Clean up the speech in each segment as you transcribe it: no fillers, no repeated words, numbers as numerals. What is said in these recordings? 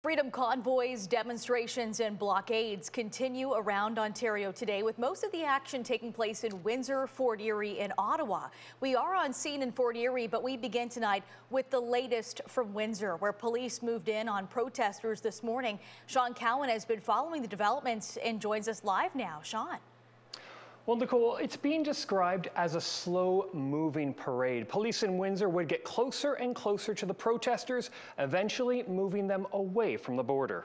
Freedom convoys, demonstrations and blockades continue around Ontario today, with most of the action taking place in Windsor, Fort Erie and Ottawa. We are on scene in Fort Erie, but we begin tonight with the latest from Windsor, where police moved in on protesters this morning. Sean Cowan has been following the developments and joins us live now. Sean. Well, Nicole, it's being described as a slow-moving parade. Police in Windsor would get closer and closer to the protesters, eventually moving them away from the border.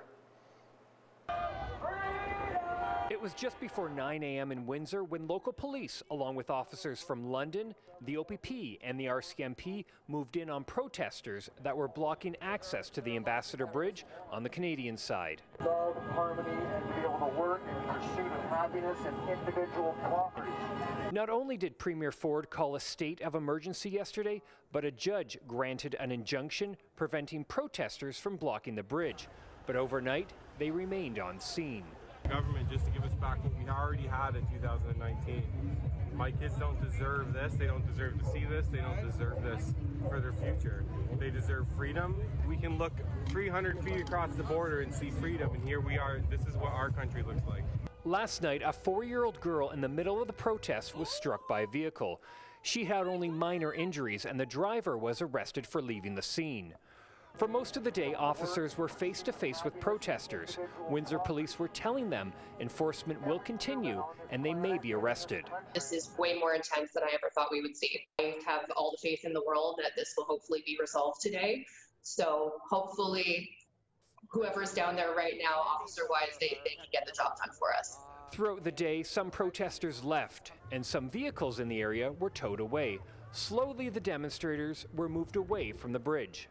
It was just before 9 a.m. in Windsor when local police, along with officers from London, the OPP and the RCMP, moved in on protesters that were blocking access to the Ambassador Bridge on the Canadian side. Love, harmony, and to be able to work in pursuit of happiness and individual property. Not only did Premier Ford call a state of emergency yesterday, but a judge granted an injunction preventing protesters from blocking the bridge. But overnight, they remained on scene. Government just to give us back what we already had in 2019. My kids don't deserve this. They don't deserve to see this. They don't deserve this for their future. They deserve freedom. We can look 300 feet across the border and see freedom, and here we are. This is what our country looks like. Last night, a 4-year-old girl in the middle of the protest was struck by a vehicle. She had only minor injuries, and the driver was arrested for leaving the scene. For most of the day, officers were face-to-face with protesters. Windsor police were telling them enforcement will continue and they may be arrested. This is way more intense than I ever thought we would see. I have all the faith in the world that this will hopefully be resolved today. So hopefully whoever's down there right now, officer-wise, they can get the job done for us. Throughout the day, some protesters left and some vehicles in the area were towed away. Slowly, the demonstrators were moved away from the bridge.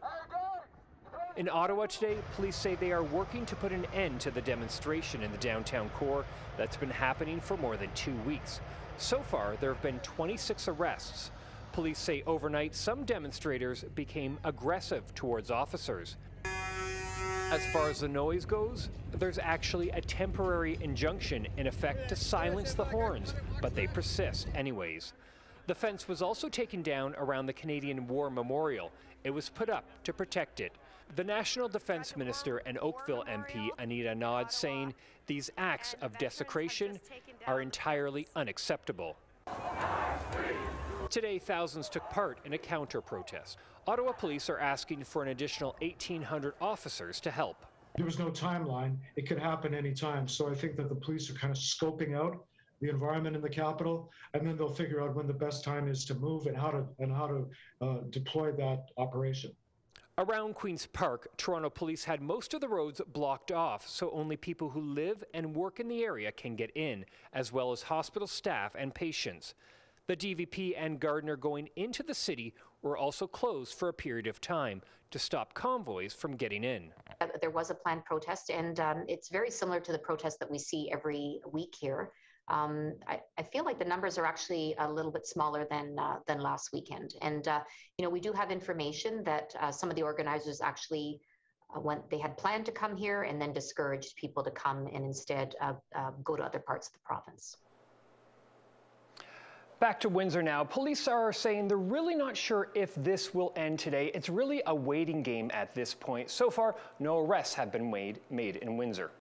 In Ottawa today, police say they are working to put an end to the demonstration in the downtown core that's been happening for more than 2 weeks. So far, there have been 26 arrests. Police say overnight, some demonstrators became aggressive towards officers. As far as the noise goes, there's actually a temporary injunction in effect to silence the horns, but they persist anyways. The fence was also taken down around the Canadian War Memorial. It was put up to protect it. The National Defence Minister and Oakville MP Anita Nod saying these acts of desecration are entirely unacceptable. Today, thousands took part in a counter-protest. Ottawa police are asking for an additional 1,800 officers to help. There was no timeline. It could happen anytime. So I think that the police are kind of scoping out the environment in the capital, and then they'll figure out when the best time is to move and how to deploy that operation. Around Queen's Park, Toronto police had most of the roads blocked off, so only people who live and work in the area can get in, as well as hospital staff and patients. The DVP and Gardiner going into the city were also closed for a period of time to stop convoys from getting in. There was a planned protest, and it's very similar to the protest that we see every week here. I feel like the numbers are actually a little bit smaller than last weekend. And, you know, we do have information that some of the organizers actually, they had planned to come here and then discouraged people to come and instead go to other parts of the province. Back to Windsor now. Police are saying they're really not sure if this will end today. It's really a waiting game at this point. So far, no arrests have been made in Windsor.